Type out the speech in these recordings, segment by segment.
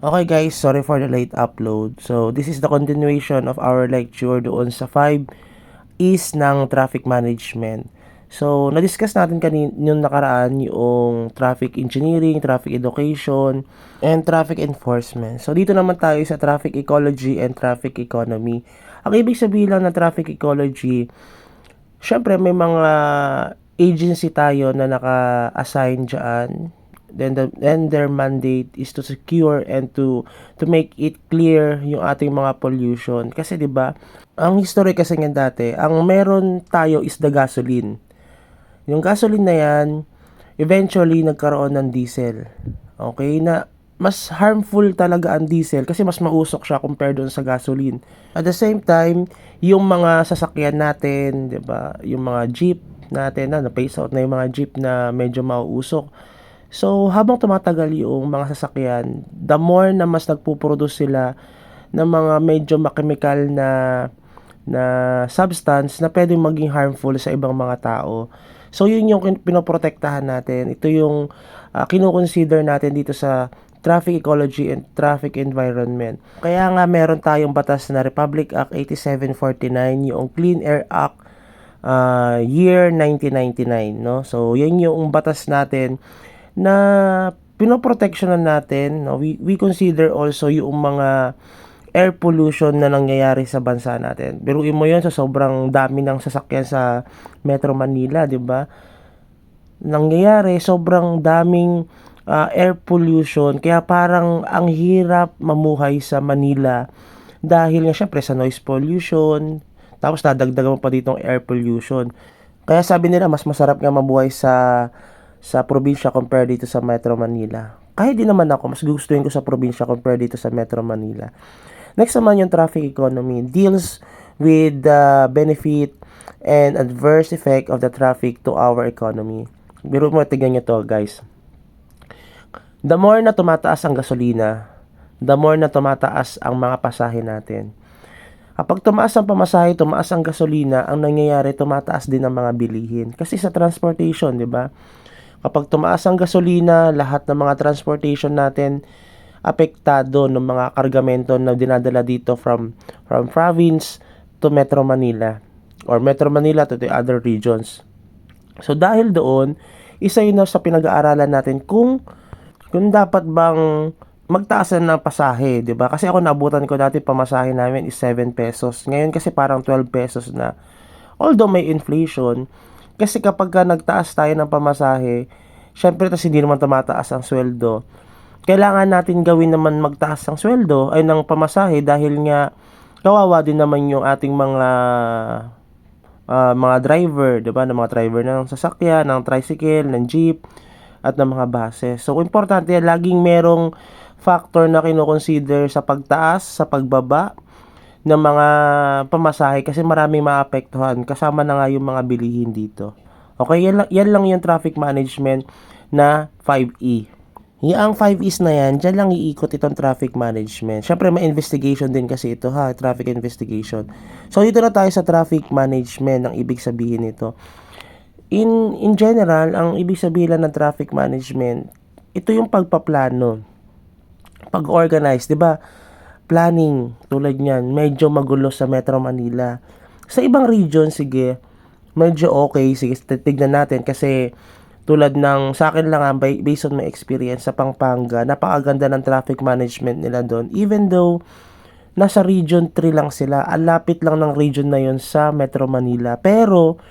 Okay guys, sorry for the late upload. So, this is the continuation of our lecture doon sa 5 is ng traffic management. So, na-discuss natin yung nakaraan yung traffic engineering, traffic education, and traffic enforcement. So, dito naman tayo sa traffic ecology and traffic economy. Ang ibig sabihin lang ng traffic ecology, syempre may mga agency tayo na naka-assign dyan. Then their mandate is to secure and to make it clear yung ating mga pollution. Kasi 'di ba, ang history kasi ng dati, ang meron tayo is the gasoline. Yung gasoline na yan, eventually nagkaroon ng diesel. Okay, na mas harmful talaga ang diesel kasi mas mausok siya compared doon sa gasoline. At the same time, yung mga sasakyan natin, 'di ba? Yung mga jeep natin na phase out na yung mga jeep na medyo mauusok. So, habang tumatagal yung mga sasakyan, the more na mas nagpo-produce sila ng mga medyo makemikal na substance na pwedeng maging harmful sa ibang mga tao. So, yun yung pinoprotektahan natin. Ito yung kino-consider natin dito sa traffic ecology and traffic environment. Kaya nga meron tayong batas na Republic Act 8749, yung Clean Air Act year 1999, no? So, yan yung batas natin na pinoproteksyonan natin, no? We consider also yung mga air pollution na nangyayari sa bansa natin. Biruin mo yun sa sobrang dami ng sasakyan sa Metro Manila, di ba? Nangyayari, sobrang daming air pollution, kaya parang ang hirap mamuhay sa Manila dahil nga syempre sa noise pollution, tapos dadagdagan mo pa ditong air pollution. Kaya sabi nila mas masarap nga mabuhay sa probinsya compare dito sa Metro Manila. Kahit din naman ako, mas gustuhin ko sa probinsya compare dito sa Metro Manila. Next naman yung traffic economy deals with the benefit and adverse effect of the traffic to our economy. Biro mo, tignan nyo to guys. The more na tumataas ang gasolina, the more na tumataas ang mga pasahe natin. Kapag tumaas ang pamasahe, tumaas ang gasolina, ang nangyayari, tumataas din ang mga bilihin. Kasi sa transportation, di ba? Kapag tumaas ang gasolina, lahat ng mga transportation natin apektado ng mga kargamento na dinadala dito from province to Metro Manila or Metro Manila to the other regions. So dahil doon, isa yun na sa pinag-aaralan natin kung dapat bang magtaasan ng pasahe, 'di ba? Kasi ako nabutan ko dati pamasahe namin is 7 pesos. Ngayon kasi parang 12 pesos na. Although may inflation, kasi kapag nagtaas tayo ng pamasahe, syempre tas hindi naman tumataas ang sweldo. Kailangan natin gawin naman magtaas ang sweldo ay ng pamasahe dahil nga kawawa din naman yung ating mga driver, 'di ba? Ng mga driver ng sasakyan, ng tricycle, ng jeep at ng mga buses. So importante laging merong factor na kino-consider sa pagtaas, sa pagbaba ng mga pamasahe kasi maraming maapektuhan kasama na nga yung mga bilihin dito. Okay, yan lang yung traffic management na 5E. Yung 5E's na yan, dyan lang iikot itong traffic management. Syempre may investigation din kasi ito ha, traffic investigation. So dito na tayo sa traffic management, ang ibig sabihin nito. In general, ang ibig sabihin lang ng traffic management, ito yung pagpaplano, pag-organize, 'di ba? Planning, tulad niyan, medyo magulo sa Metro Manila. Sa ibang region, sige, medyo okay. Sige, tignan natin kasi tulad ng, sa akin lang based on my experience sa Pampanga, napakaganda ng traffic management nila doon. Even though, nasa region 3 lang sila, ang lapit lang ng region na yon sa Metro Manila. Pero,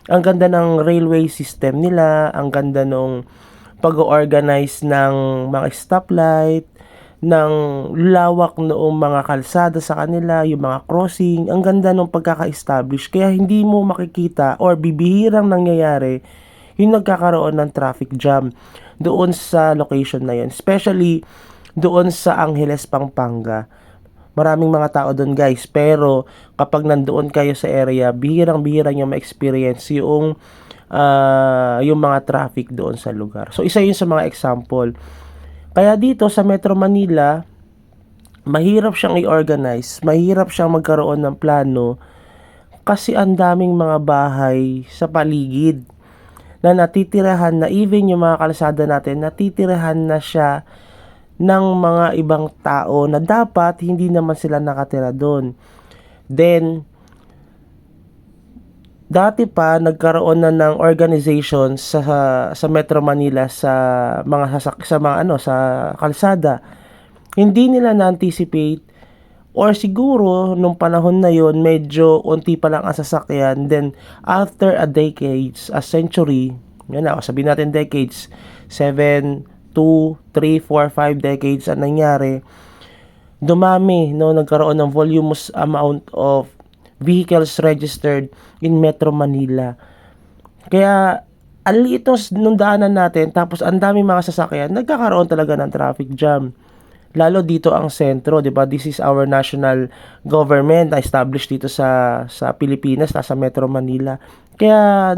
ang ganda ng railway system nila, ang ganda nung pag-organize ng mga stoplight, ng lawak noong mga kalsada sa kanila, yung mga crossing, ang ganda nung pagkaka-establish. Kaya hindi mo makikita or bibihirang nangyayari yung nagkakaroon ng traffic jam doon sa location na yun. Especially doon sa Angeles, Pampanga. Maraming mga tao doon guys, pero kapag nandoon kayo sa area, bihirang-bihira nyo ma-experience yung mga traffic doon sa lugar. So isa yun sa mga example. Kaya dito sa Metro Manila, mahirap siyang i-organize, mahirap siyang magkaroon ng plano kasi ang daming mga bahay sa paligid na natitirahan na even yung mga kalsada natin, natitirahan na siya ng mga ibang tao na dapat hindi naman sila nakatira doon. Then, dati pa nagkaroon na ng organization sa Metro Manila sa mga sa mga sa kalsada. Hindi nila na-anticipate or siguro nung panahon na yon medyo unti pa lang ang sasakyan, then after a decades, a century, yan na, sabihin natin decades, 7, 2, 3, 4, 5 decades ang nangyari, dumami, no, nagkaroon ng voluminous amount of vehicles registered in Metro Manila. Kaya ang liit nung daanan natin, tapos ang dami mga sasakyan, nagkakaroon talaga ng traffic jam. Lalo dito ang sentro, 'di ba? This is our national government na established dito sa Pilipinas, sa Metro Manila. Kaya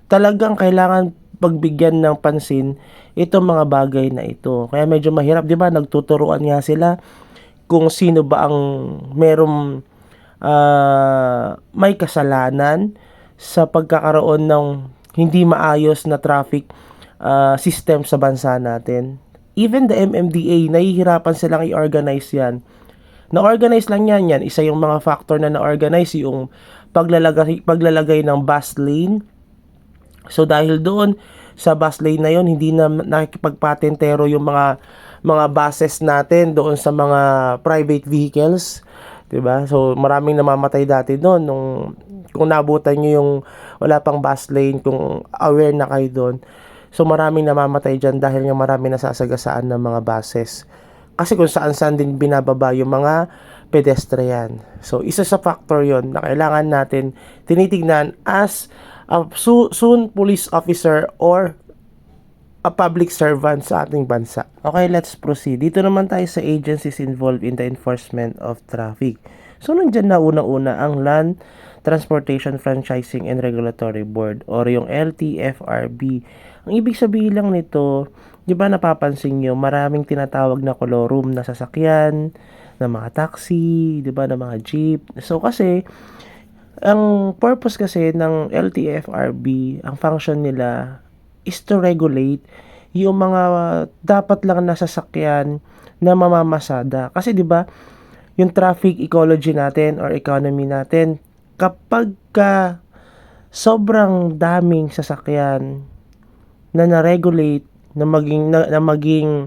talagang kailangan pagbigyan ng pansin itong mga bagay na ito. Kaya medyo mahirap, 'di ba? Nagtuturuan nga sila kung sino ba ang merong may kasalanan sa pagkakaroon ng hindi maayos na traffic system sa bansa natin. Even the MMDA, nahihirapan silang i-organize yan. Na-organize lang yan. Isa yung mga factor na na-organize, yung paglalagay ng bus lane. So dahil doon, sa bus lane na yon hindi na nakikipagpatentero yung mga buses natin doon sa mga private vehicles. 'Di ba? So maraming namamatay dati doon kung nabutan niyo yung wala pang bus lane, kung aware na kayo doon. So maraming namamatay dyan dahil nga maraming nasasagasaan ng mga buses. Kasi kung saan-saan din binababa yung mga pedestrian. So isa sa factor yon na kailangan natin tinitignan as a soon police officer or a public servant sa ating bansa. Okay, let's proceed. Dito naman tayo sa agencies involved in the enforcement of traffic. So nandyan na una-una ang Land Transportation Franchising and Regulatory Board or yung LTFRB. Ang ibig sabihin lang nito, di ba napapansin nyo, maraming tinatawag na colorum na sasakyan, na mga taxi, di ba, na mga jeep. So kasi, ang purpose kasi ng LTFRB, ang function nila is to regulate yung mga dapat lang na sasakyan na mamamasada. Kasi di ba, yung traffic ecology natin or economy natin, kapag sobrang daming sasakyan na na-regulate na maging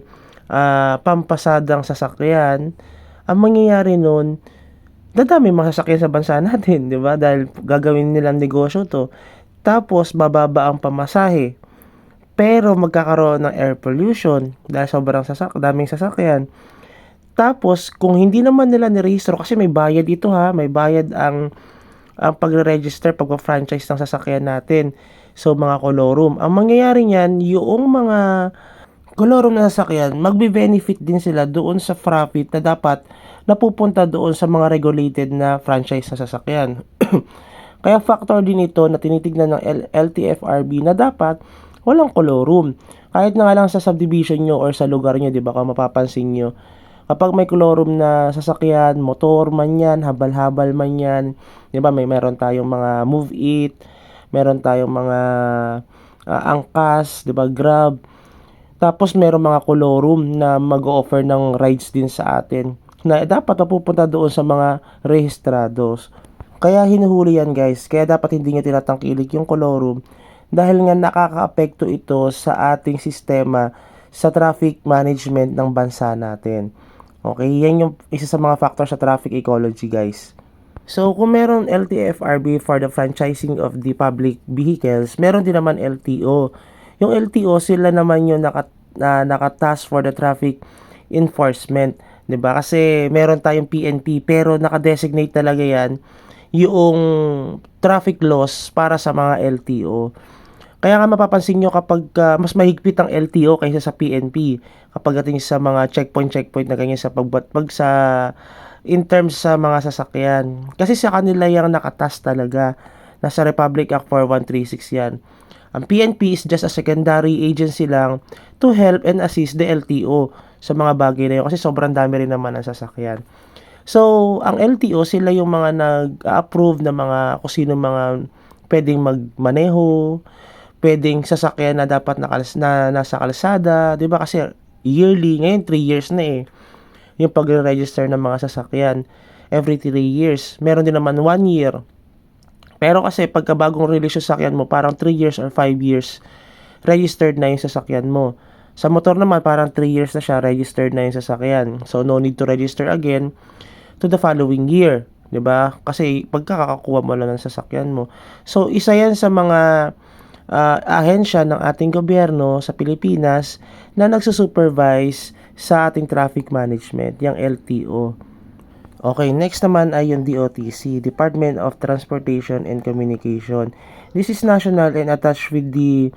pampasadang sasakyan, ang mangyayari nun, dadami mga sasakyan sa bansa natin, di ba? Dahil gagawin nilang negosyo to. Tapos, bababa ang pamasahe. Pero magkakaroon ng air pollution dahil sobrang daming sasakyan. Tapos, kung hindi naman nila nirehistro, kasi may bayad ito may bayad ang pagre-register, pag-franchise ng sasakyan natin. So, mga colorum. Ang mangyayari niyan, yung mga colorum na sasakyan, magbe-benefit din sila doon sa profit na dapat napupunta doon sa mga regulated na franchise na sasakyan. Kaya factor din ito na tinitignan ng LTFRB na dapat walang colorum. Kahit na nga lang sa subdivision nyo or sa lugar nyo, di ba, kung mapapansin nyo, kapag may colorum na sasakyan, motor man yan, habal-habal man yan, di ba, meron tayong mga Move It, meron tayong mga angkas, 'di ba, Grab. Tapos meron mga colorum na mag-o-offer ng rides din sa atin na dapat mapupunta doon sa mga rehistrados. Kaya hinuhuli yan, guys. Kaya dapat hindi niya tinatangkilik yung colorum dahil nga nakakaapekto ito sa ating sistema sa traffic management ng bansa natin. Okay, yan yung isa sa mga factor sa traffic ecology, guys. So, kung meron LTFRB for the franchising of the public vehicles, meron din naman LTO. Yung LTO, sila naman yung naka-task for the traffic enforcement. 'Di ba? Kasi meron tayong PNP, pero naka-designate talaga yan yung traffic laws para sa mga LTO. Kaya nga mapapansin nyo kapag mas mahigpit ang LTO kaysa sa PNP kapag dating sa mga checkpoint na ganyan sa sa in terms sa mga sasakyan. Kasi sa kanila yung nakatas talaga. Nasa Republic Act 4136 yan. Ang PNP is just a secondary agency lang to help and assist the LTO sa mga bagay na yun. Kasi sobrang dami rin naman ang sasakyan. So, ang LTO, sila yung mga nag-approve na mga kung sino mga pwedeng magmaneho, pwedeng sasakyan na dapat na nasa kalsada, 'di ba? Kasi yearly. Ngayon 3 years na yung pagre-register ng mga sasakyan. Every 3 years. Meron din naman 1 year. Pero kasi pagka bagong release yung sasakyan mo, parang 3 years or 5 years registered na yung sasakyan mo. Sa motor naman, parang 3 years na siya, registered na yung sasakyan. So, no need to register again to the following year. 'Di ba? Kasi pagkakakuha mo lang ng sasakyan mo. So, isa yan sa mga ahensya ng ating gobyerno sa Pilipinas na nagsusupervise sa ating traffic management, yung LTO. Okay, next naman ay yung DOTC, Department of Transportation and Communication. This is national and attached with the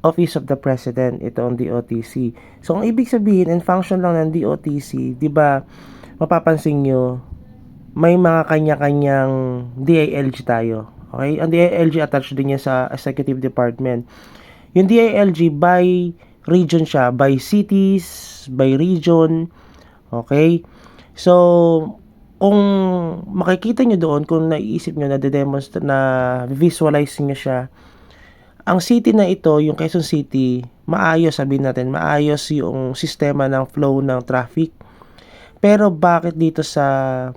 Office of the President, ito ang DOTC. So, ang ibig sabihin and function lang ng DOTC, di ba, mapapansin nyo, may mga kanya-kanyang DILG tayo. Okay? Ang DILG attached din niya sa Executive Department. Yung DILG by region siya, by cities, by region. Okay? So, kung makikita nyo doon, kung naiisip nyo na de-demonstrate, na visualize nyo siya, ang city na ito, yung Quezon City, maayos, sabihin natin, maayos yung sistema ng flow ng traffic. Pero bakit dito sa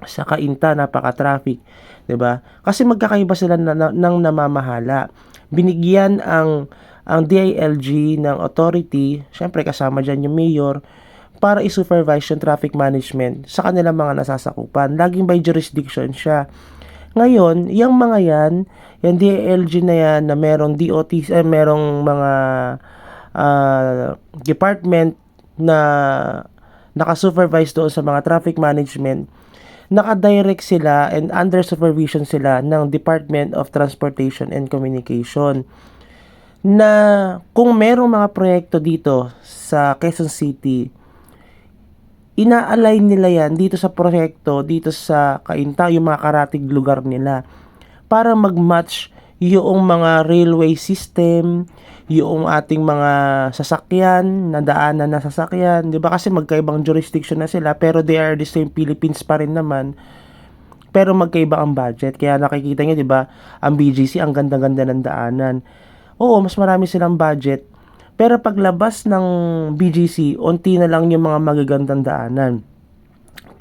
Cainta napaka-traffic, 'di ba? Kasi magkakaiba sila ng namamahala. Binigyan ang DILG ng authority, syempre kasama diyan yung mayor, para i-supervise yung traffic management sa kanilang mga nasasakupan. Laging by jurisdiction siya. Ngayon, yung mga yung DILG na yan na merong DOT, merong mga department na naka-supervise doon sa mga traffic management, naka-direct sila and under supervision sila ng Department of Transportation and Communication, na kung merong mga proyekto dito sa Quezon City, ina-align nila yan dito sa proyekto, dito sa Cainta, yung mga karatig lugar nila, para mag-match yung mga railway system, yung ating mga sasakyan, na daanan na sasakyan, 'di ba? Kasi magkaibang jurisdiction na sila, pero they are the same Philippines pa rin naman. Pero magkaiba ang budget. Kaya nakikita niyo, 'di ba? Ang BGC, ang ganda-ganda ng daanan. Oo, mas marami silang budget. Pero paglabas ng BGC, unti na lang yung mga magagandang daanan.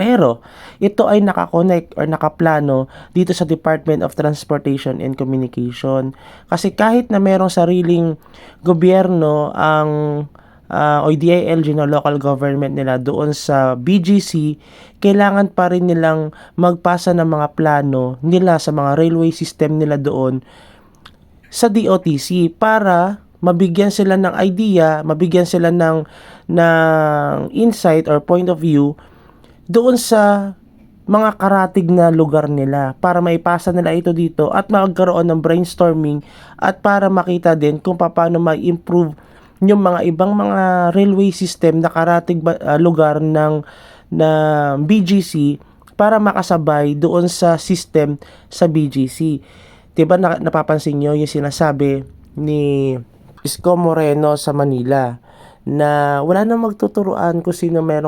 Pero, ito ay nakakonect or nakaplano dito sa Department of Transportation and Communication. Kasi kahit na merong sariling gobyerno ang o DILG na local government nila doon sa BGC, kailangan pa rin nilang magpasa ng mga plano nila sa mga railway system nila doon sa DOTC para mabigyan sila ng idea, mabigyan sila ng insight or point of view doon sa mga karatig na lugar nila para maipasa nila ito dito at magkaroon ng brainstorming at para makita din kung paano ma-improve yung mga ibang mga railway system na karatig lugar ng BGC para makasabay doon sa system sa BGC. Diba napapansin nyo yung sinasabi ni Isko Moreno sa Manila na wala na magtuturuan kung sino may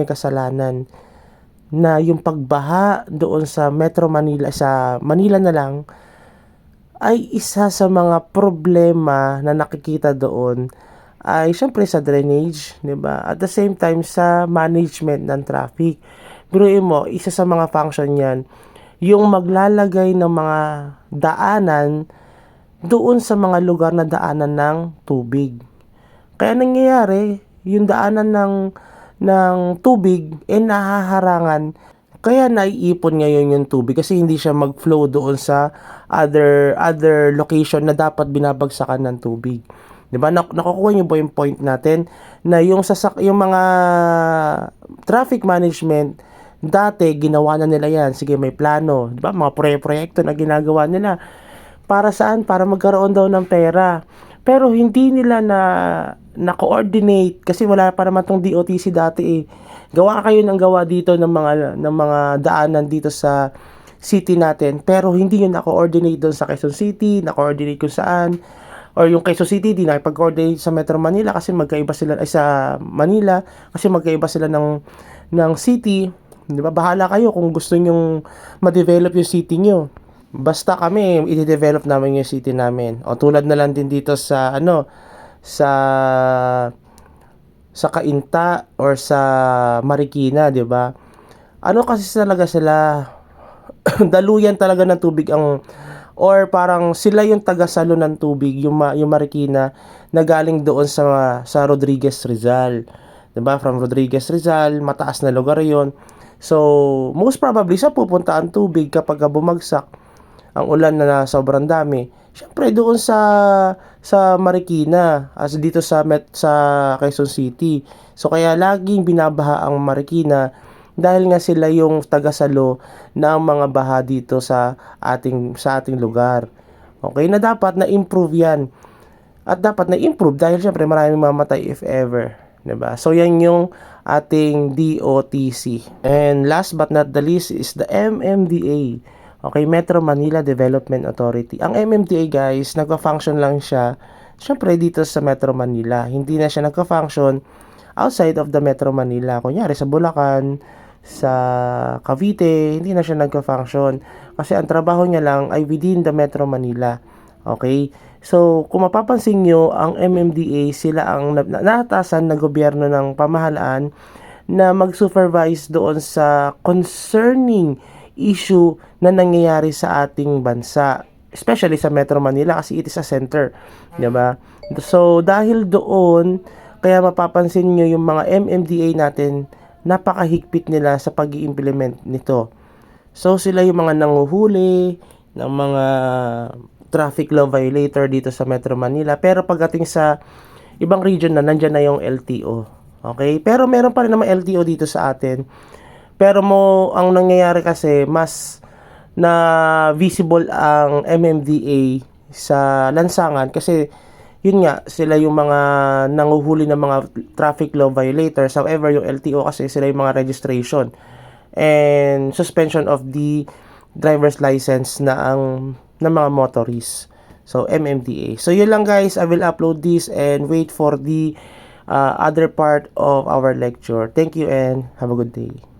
kasalanan, na yung pagbaha doon sa Metro Manila, sa Manila na lang, ay isa sa mga problema na nakikita doon ay syempre sa drainage, 'di ba? At the same time sa management ng traffic. Biruin mo, isa sa mga function niyan, yung maglalagay ng mga daanan doon sa mga lugar na daanan ng tubig. Kaya nangyayari, yung daanan ng tubig nahaharangan, kaya naiipon ngayon yung tubig kasi hindi siya mag-flow doon sa other location na dapat binabagsakan ng tubig. 'Di ba? Nakukuha niyo ba yung point natin na yung mga traffic management dati ginawa na nila yan. Sige, may plano, 'di ba? Mga proyekto na ginagawa nila. Para saan? Para magkaroon daw ng pera. Pero hindi nila na-coordinate kasi wala pa naman tong DOTC dati Gawa kayo ng gawa dito ng mga daanan dito sa city natin, pero hindi yun na-coordinate doon sa Quezon City, na-coordinate kung saan, or yung Quezon City di nakipag-coordinate sa Metro Manila kasi magkaiba sila sa Manila kasi magkaiba sila ng city. 'Di ba? Bahala kayo kung gusto nyong ma-develop yung city nyo. Basta kami, i-develop namin yung city namin. O tulad na lang din dito sa sa Cainta or sa Marikina, 'di ba? Ano kasi talaga sila, daluyan talaga ng tubig ang, or parang sila yung tagasalo ng tubig, yung Marikina na galing doon sa Rodriguez Rizal. 'Di ba? From Rodriguez Rizal, mataas na lugar 'yon. So, most probably sa pupunta ang tubig kapag bumagsak ang ulan na sobrang dami. Syempre doon sa Marikina, as dito sa Quezon City. So kaya laging binabaha ang Marikina dahil nga sila yung tagasalo ng mga baha dito sa ating lugar. Okay, na dapat na improve 'yan. At dapat na improve dahil syempre maraming mamatay if ever, 'di ba? So yan yung ating DOTC. And last but not the least is the MMDA. Okay, Metro Manila Development Authority. Ang MMDA guys, nagfa-function lang siya syempre dito sa Metro Manila. Hindi na siya nagfa-function outside of the Metro Manila. Kunyari sa Bulacan, sa Cavite, hindi na siya nagfa-function kasi ang trabaho niya lang ay within the Metro Manila. Okay? So, kung mapapansin nyo, ang MMDA, sila ang naatasan na gobyerno ng pamahalaan na mag-supervise doon sa concerning issue na nangyayari sa ating bansa. Especially sa Metro Manila kasi it is a center. Diba? So, dahil doon, kaya mapapansin nyo yung mga MMDA natin, napakahigpit nila sa pag-i-implement nito. So, sila yung mga nanguhuli ng mga traffic law violator dito sa Metro Manila. Pero pagdating sa ibang region na, nandyan na yung LTO. Okay? Pero meron pa rin naman LTO dito sa atin. Pero ang nangyayari kasi, mas na visible ang MMDA sa lansangan kasi yun nga, sila yung mga nanguhuli ng mga traffic law violators. However, yung LTO kasi sila yung mga registration and suspension of the driver's license ng mga motorists. So, MMDA. So, yun lang guys. I will upload this and wait for the other part of our lecture. Thank you and have a good day.